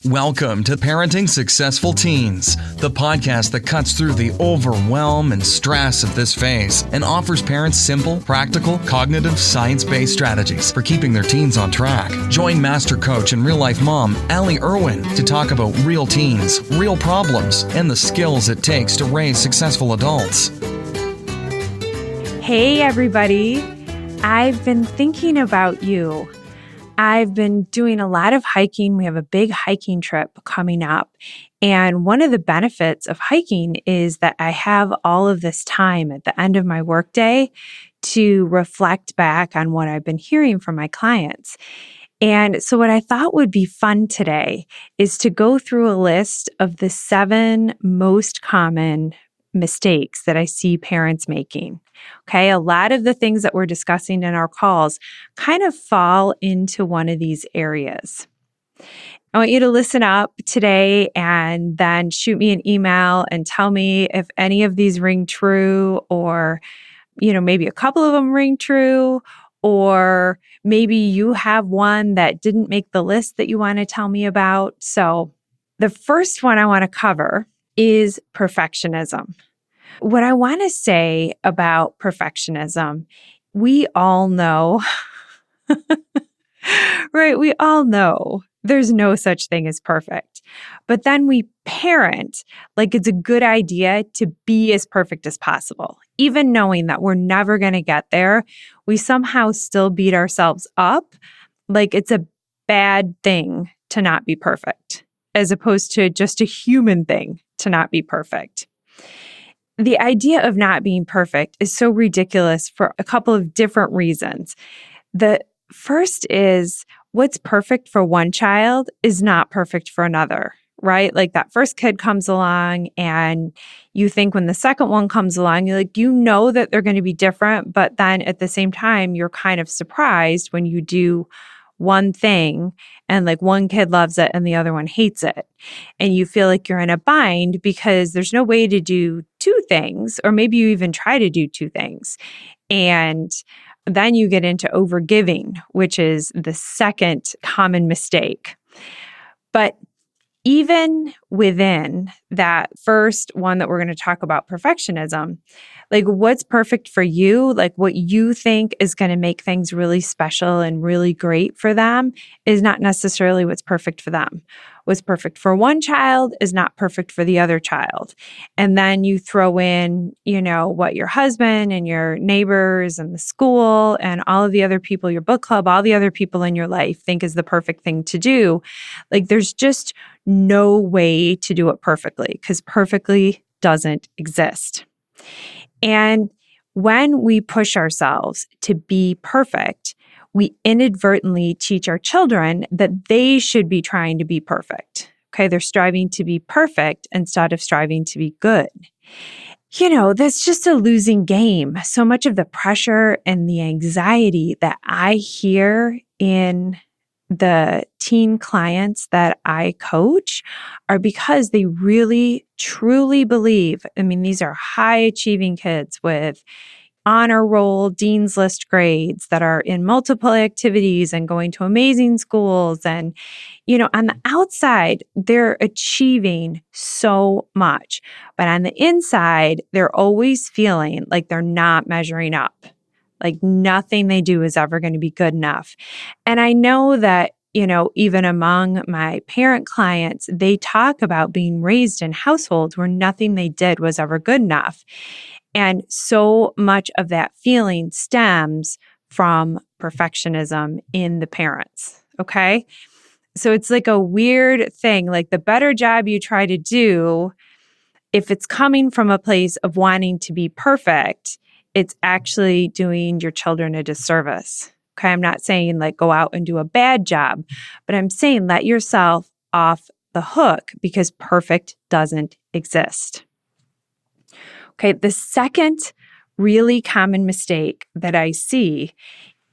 Welcome to Parenting Successful Teens, the podcast that cuts through the overwhelm and stress of this phase and offers parents simple, practical, cognitive, science-based strategies for keeping their teens on track. Join Master Coach and real-life mom, Allie Irwin, to talk about real teens, real problems, and the skills it takes to raise successful adults. Hey, everybody. I've been thinking about you. I've been doing a lot of hiking. We have a big hiking trip coming up. And one of the benefits of hiking is that I have all of this time at the end of my workday to reflect back on what I've been hearing from my clients. And so what I thought would be fun today is to go through a list of the 7 most common mistakes that I see parents making. Okay, a lot of the things that we're discussing in our calls kind of fall into one of these areas. I want you to listen up today and then shoot me an email and tell me if any of these ring true, or, maybe a couple of them ring true, or maybe you have one that didn't make the list that you want to tell me about. So the first one I want to cover is perfectionism. What I want to say about perfectionism, we all know, right? We all know there's no such thing as perfect. But then we parent like it's a good idea to be as perfect as possible. Even knowing that we're never going to get there, we somehow still beat ourselves up like it's a bad thing to not be perfect, as opposed to just a human thing to not be perfect. The idea of not being perfect is so ridiculous for a couple of different reasons. The first is what's perfect for one child is not perfect for another, right? Like that first kid comes along and you think when the second one comes along, you know that they're going to be different, but then at the same time, you're kind of surprised when you do one thing and one kid loves it and the other one hates it. And you feel like you're in a bind because there's no way to do 2 things, or maybe you even try to do 2 things. And then you get into overgiving, which is the second common mistake. But even within that first one that we're going to talk about, perfectionism, what's perfect for you, what you think is going to make things really special and really great for them is not necessarily what's perfect for them. What's perfect for one child is not perfect for the other child. And then you throw in, what your husband and your neighbors and the school and all of the other people, your book club, all the other people in your life think is the perfect thing to do. There's just no way to do it perfectly because perfectly doesn't exist. And when we push ourselves to be perfect, we inadvertently teach our children that they should be trying to be perfect. Okay, they're striving to be perfect instead of striving to be good. That's just a losing game. So much of the pressure and the anxiety that I hear in the teen clients that I coach are because they really, truly believe, these are high achieving kids with honor roll, dean's list grades that are in multiple activities and going to amazing schools. And, on the outside, they're achieving so much. But on the inside, they're always feeling like they're not measuring up. Nothing they do is ever going to be good enough. And I know that, even among my parent clients, they talk about being raised in households where nothing they did was ever good enough. And so much of that feeling stems from perfectionism in the parents. Okay. So it's a weird thing. The better job you try to do, if it's coming from a place of wanting to be perfect, it's actually doing your children a disservice. Okay. I'm not saying go out and do a bad job, but I'm saying let yourself off the hook because perfect doesn't exist. Okay. The second really common mistake that I see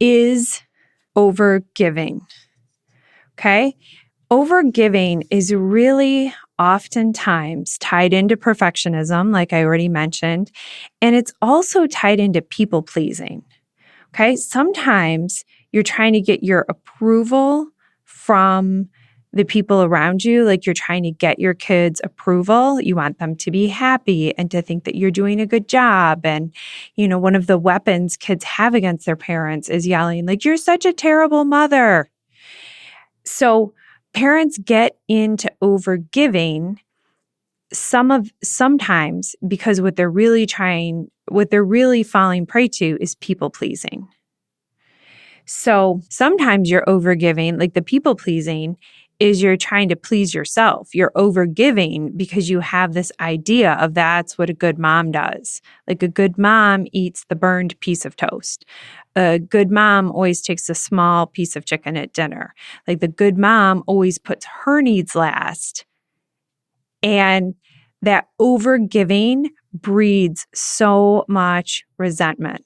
is overgiving. Okay. Overgiving is really oftentimes tied into perfectionism, like I already mentioned, and it's also tied into people pleasing. Okay. Sometimes you're trying to get your approval from the people around you, like you're trying to get your kids' approval. You want them to be happy and to think that you're doing a good job. And, one of the weapons kids have against their parents is yelling, like, you're such a terrible mother. So parents get into overgiving sometimes because what they're really falling prey to is people pleasing. So sometimes you're overgiving, like the people pleasing is you're trying to please yourself. You're overgiving because you have this idea of that's what a good mom does. Like a good mom eats the burned piece of toast. A good mom always takes a small piece of chicken at dinner. Like the good mom always puts her needs last. And that overgiving breeds so much resentment.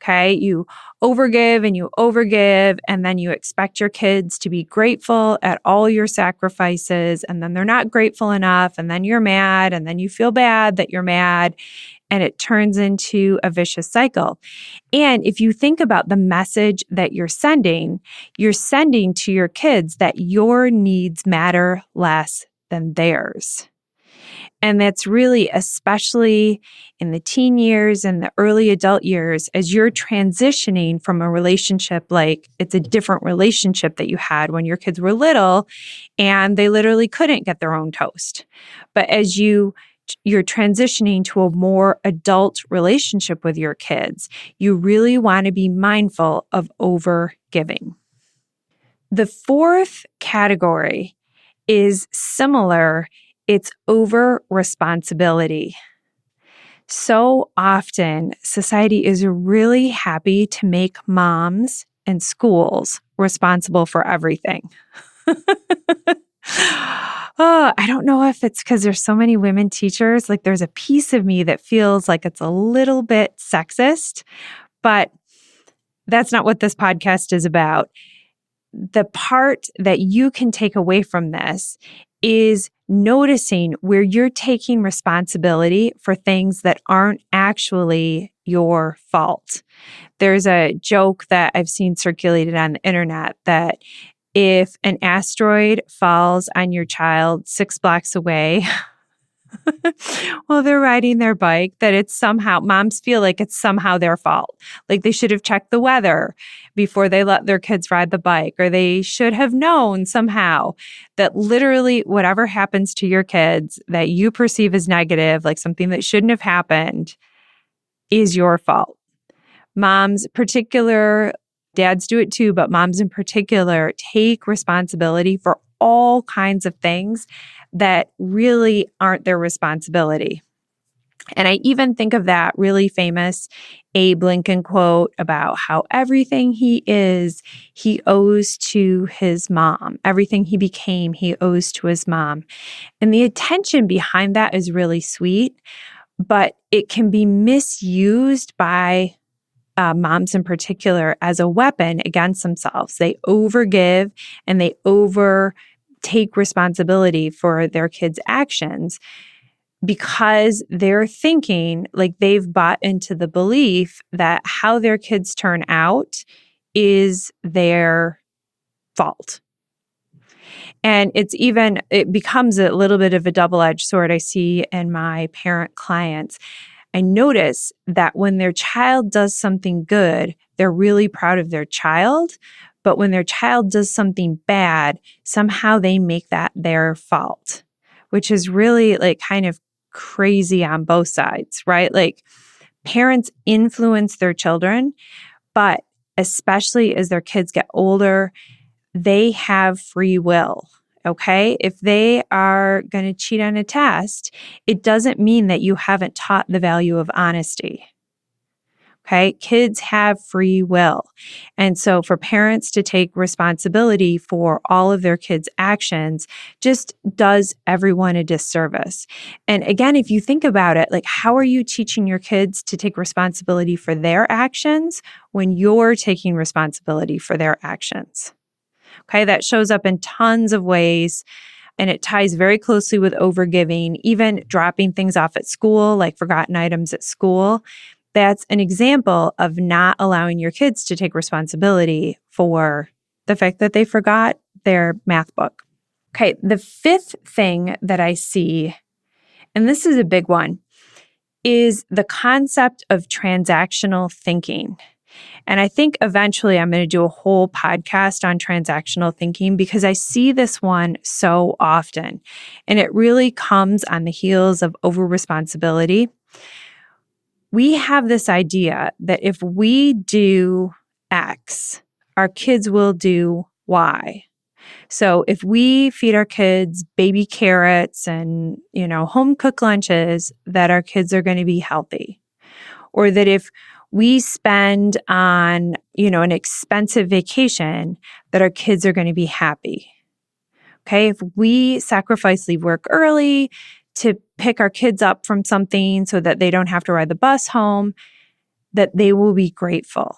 Okay, you overgive, and then you expect your kids to be grateful at all your sacrifices, and then they're not grateful enough, and then you're mad, and then you feel bad that you're mad, and it turns into a vicious cycle. And if you think about the message that you're sending to your kids that your needs matter less than theirs. And that's really, especially in the teen years and the early adult years, as you're transitioning from a relationship, like it's a different relationship that you had when your kids were little and they literally couldn't get their own toast. But as you're transitioning to a more adult relationship with your kids, you really want to be mindful of overgiving. The fourth category is similar. It's over responsibility. So often, society is really happy to make moms and schools responsible for everything. I don't know if it's because there's so many women teachers. Like there's a piece of me that feels like it's a little bit sexist, but that's not what this podcast is about. The part that you can take away from this is noticing where you're taking responsibility for things that aren't actually your fault. There's a joke that I've seen circulated on the internet that if an asteroid falls on your child 6 blocks away while they're riding their bike, that it's somehow, moms feel like it's somehow their fault. Like they should have checked the weather before they let their kids ride the bike, or they should have known somehow that literally whatever happens to your kids that you perceive as negative, like something that shouldn't have happened, is your fault. Moms, dads do it too, but moms in particular take responsibility for all kinds of things that really aren't their responsibility. And I even think of that really famous Abe Lincoln quote about how everything he is, he owes to his mom. Everything he became, he owes to his mom. And the intention behind that is really sweet, but it can be misused by moms in particular as a weapon against themselves. They overgive and they take responsibility for their kids' actions because they're thinking, like they've bought into the belief that how their kids turn out is their fault. And it becomes a little bit of a double-edged sword I see in my parent clients. I notice that when their child does something good, they're really proud of their child. But when their child does something bad, somehow they make that their fault, which is really like kind of crazy on both sides, right? Like parents influence their children, but especially as their kids get older, they have free will. Okay. If they are going to cheat on a test, it doesn't mean that you haven't taught the value of honesty. Okay. Kids have free will. And so for parents to take responsibility for all of their kids' actions just does everyone a disservice. And again, if you think about it, like how are you teaching your kids to take responsibility for their actions when you're taking responsibility for their actions? Okay. That shows up in tons of ways. And it ties very closely with overgiving, even dropping things off at school, like forgotten items at school. That's an example of not allowing your kids to take responsibility for the fact that they forgot their math book. Okay, the fifth thing that I see, and this is a big one, is the concept of transactional thinking. And I think eventually I'm going to do a whole podcast on transactional thinking because I see this one so often. And it really comes on the heels of over-responsibility. We have this idea that if we do X, our kids will do Y. So if we feed our kids baby carrots and, home cooked lunches, that our kids are going to be healthy. Or that if we spend on, an expensive vacation, that our kids are going to be happy. Okay. If we sacrifice leave work early to pick our kids up from something so that they don't have to ride the bus home, that they will be grateful.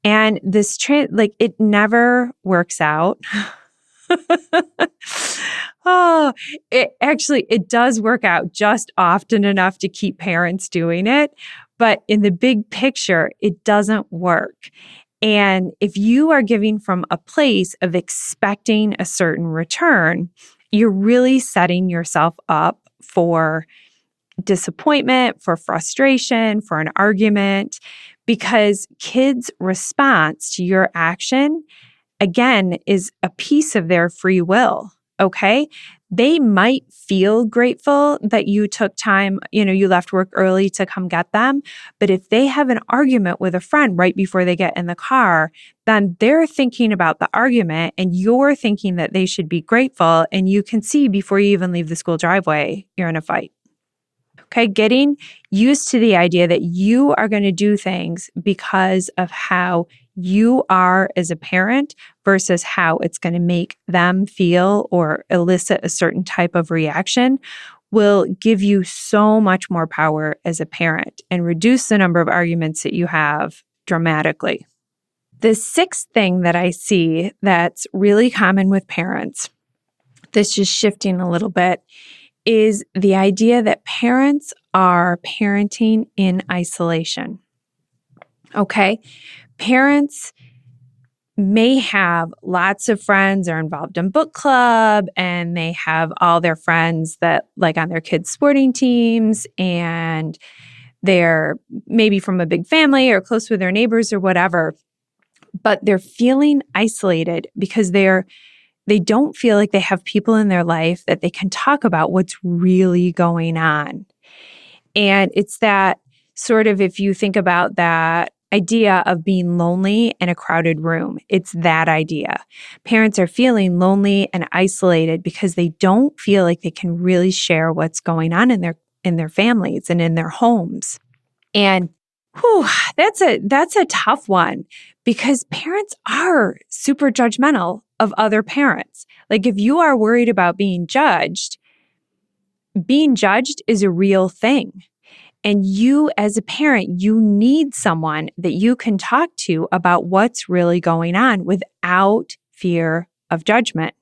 And this it never works out. It does work out just often enough to keep parents doing it. But in the big picture, it doesn't work. And if you are giving from a place of expecting a certain return, you're really setting yourself up for disappointment, for frustration, for an argument, because kids' response to your action, again, is a piece of their free will. Okay. They might feel grateful that you took time, you left work early to come get them. But if they have an argument with a friend right before they get in the car, then they're thinking about the argument and you're thinking that they should be grateful. And you can see before you even leave the school driveway, you're in a fight. Okay, getting used to the idea that you are going to do things because of how you are as a parent versus how it's going to make them feel or elicit a certain type of reaction will give you so much more power as a parent and reduce the number of arguments that you have dramatically. The sixth thing that I see that's really common with parents, this just shifting a little bit, is the idea that parents are parenting in isolation. Okay? Parents may have lots of friends, are involved in book club, and they have all their friends that on their kids' sporting teams, and they're maybe from a big family or close with their neighbors or whatever, but they're feeling isolated because they don't feel like they have people in their life that they can talk about what's really going on. And it's that sort of, if you think about that idea of being lonely in a crowded room, it's that idea. Parents are feeling lonely and isolated because they don't feel like they can really share what's going on in their families and in their homes. And that's a tough one because parents are super judgmental of other parents. If you are worried about being judged is a real thing. And you, as a parent, you need someone that you can talk to about what's really going on without fear of judgment.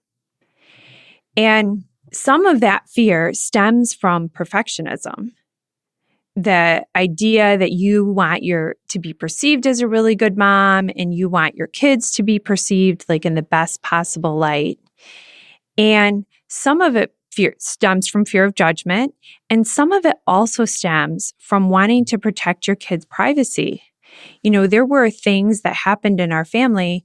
And some of that fear stems from perfectionism. The idea that you want to be perceived as a really good mom and you want your kids to be perceived in the best possible light. And some of it stems from fear of judgment, and some of it also stems from wanting to protect your kids' privacy. There were things that happened in our family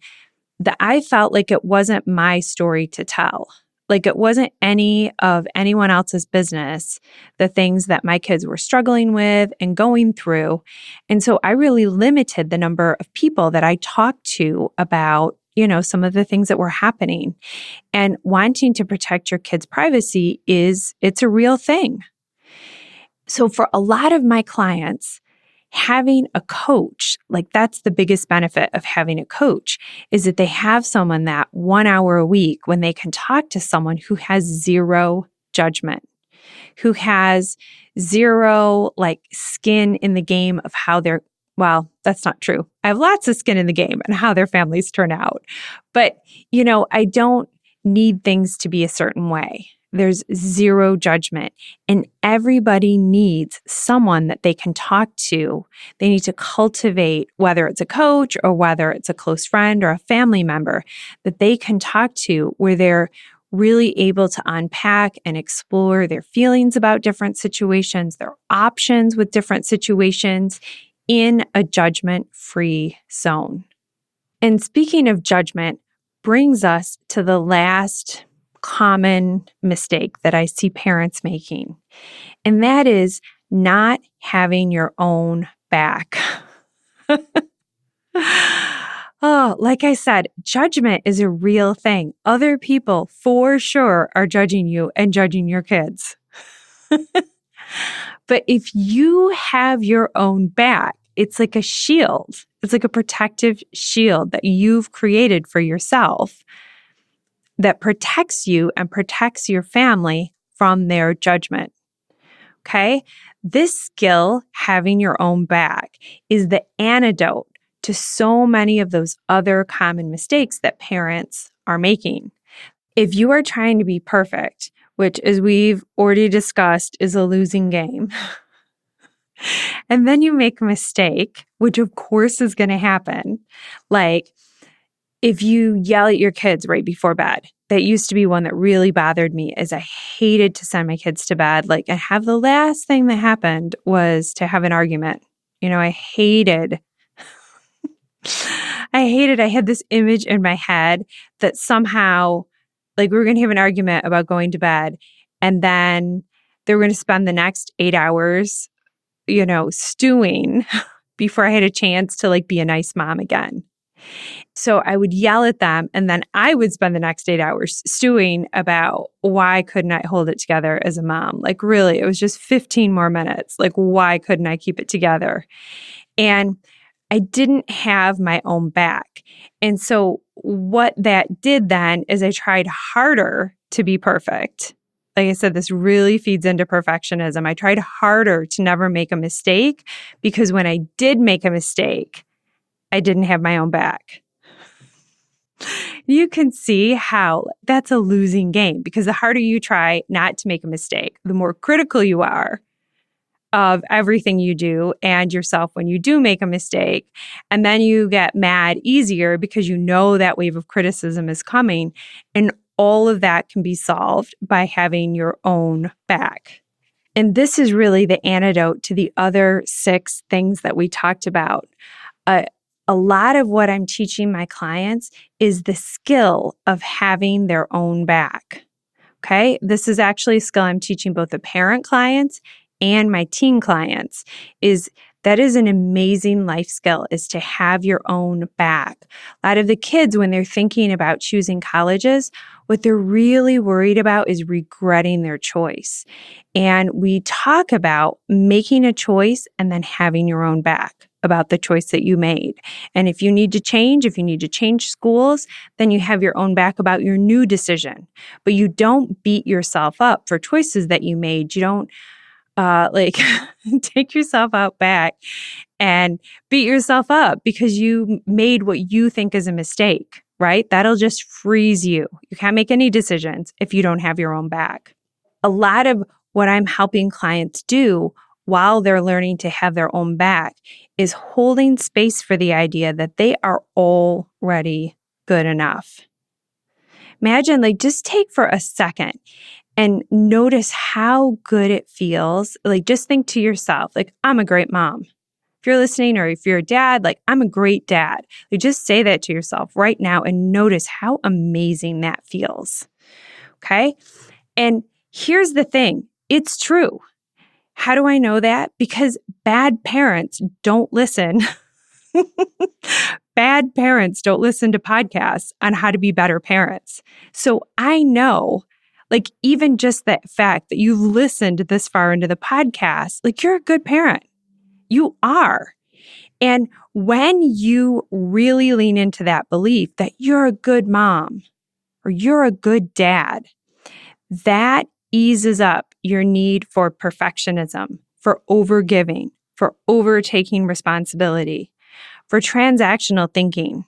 that I felt like it wasn't my story to tell. It wasn't anyone else's business, the things that my kids were struggling with and going through. And so I really limited the number of people that I talked to about some of the things that were happening. And wanting to protect your kids' privacy it's a real thing. So for a lot of my clients, having a coach, that's the biggest benefit of having a coach, is that they have someone that 1 hour a week when they can talk to someone who has zero judgment, who has zero skin in the game of how they're, well, that's not true. I have lots of skin in the game and how their families turn out. But, I don't need things to be a certain way. There's zero judgment, and everybody needs someone that they can talk to. They need to cultivate, whether it's a coach or whether it's a close friend or a family member that they can talk to, where they're really able to unpack and explore their feelings about different situations, their options with different situations in a judgment-free zone. And speaking of judgment, brings us to the last common mistake that I see parents making, and that is not having your own back. Oh, like I said, judgment is a real thing. Other people for sure are judging you and judging your kids. But if you have your own back, it's like a shield. It's like a protective shield that you've created for yourself that protects you and protects your family from their judgment. Okay? This skill, having your own back, is the antidote to so many of those other common mistakes that parents are making. If you are trying to be perfect, which, as we've already discussed, is a losing game, and then you make a mistake, which of course is going to happen, like if you yell at your kids right before bed. That used to be one that really bothered me, as I hated to send my kids to bed. And have the last thing that happened was to have an argument. I hated, I had this image in my head that somehow, we were going to have an argument about going to bed, and then they were going to spend the next 8 hours, stewing before I had a chance to be a nice mom again. So I would yell at them, and then I would spend the next 8 hours stewing about why couldn't I hold it together as a mom? Really, it was just 15 more minutes. Why couldn't I keep it together? And I didn't have my own back. And so what that did then is I tried harder to be perfect. Like I said, this really feeds into perfectionism. I tried harder to never make a mistake, because when I did make a mistake, I didn't have my own back. You can see how that's a losing game, because the harder you try not to make a mistake, the more critical you are of everything you do and yourself when you do make a mistake. And then you get mad easier because you know that wave of criticism is coming. And all of that can be solved by having your own back. And this is really the antidote to the other 6 things that we talked about. A lot of what I'm teaching my clients is the skill of having their own back. Okay? This is actually a skill I'm teaching both the parent clients and my teen clients. That is an amazing life skill, is to have your own back. A lot of the kids, when they're thinking about choosing colleges, what they're really worried about is regretting their choice. And we talk about making a choice and then having your own back about the choice that you made. And if you need to change schools, then you have your own back about your new decision. But you don't beat yourself up for choices that you made. You don't take yourself out back and beat yourself up because you made what you think is a mistake, right? That'll just freeze you. You can't make any decisions if you don't have your own back. A lot of what I'm helping clients do while they're learning to have their own back is holding space for the idea that they are already good enough. Imagine, just take for a second and notice how good it feels. Just think to yourself, I'm a great mom. If you're listening, or if you're a dad, I'm a great dad. Just say that to yourself right now and notice how amazing that feels. Okay? And here's the thing. It's true. How do I know that? Because bad parents don't listen. Bad parents don't listen to podcasts on how to be better parents. So I know, even just that fact that you've listened this far into the podcast, you're a good parent. You are. And when you really lean into that belief that you're a good mom or you're a good dad, that eases up your need for perfectionism, for overgiving, for overtaking responsibility, for transactional thinking,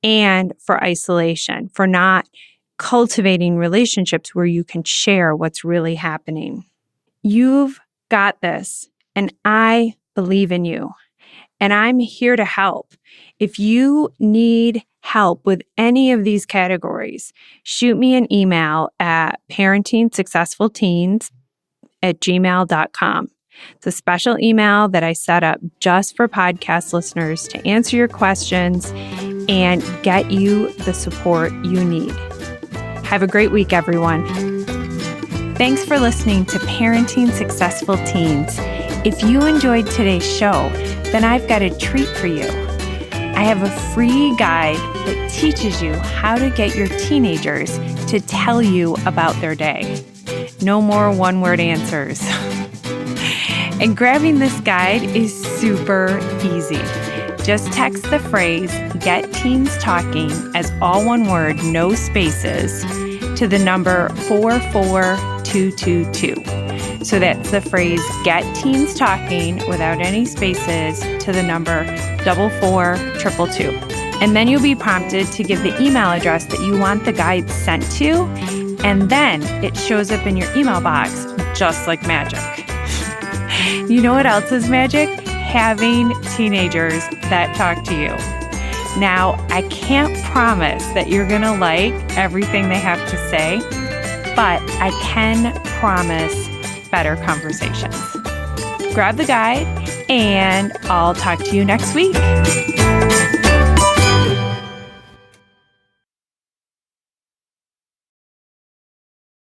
and for isolation, for not cultivating relationships where you can share what's really happening. You've got this, and I believe in you, and I'm here to help. If you need help with any of these categories, shoot me an email at parentingsuccessfulteens@gmail.com. It's a special email that I set up just for podcast listeners to answer your questions and get you the support you need. Have a great week, everyone. Thanks for listening to Parenting Successful Teens. If you enjoyed today's show, then I've got a treat for you. I have a free guide that teaches you how to get your teenagers to tell you about their day. No more one-word answers. And grabbing this guide is super easy. Just text the phrase, "Get Teens Talking," as all one word, no spaces, to the number 44222. So that's the phrase, "Get Teens Talking," without any spaces, to the number 44222. And then you'll be prompted to give the email address that you want the guide sent to, and then it shows up in your email box just like magic. You know what else is magic? Having teenagers that talk to you. Now, I can't promise that you're going to like everything they have to say, but I can promise better conversations. Grab the guide, and I'll talk to you next week.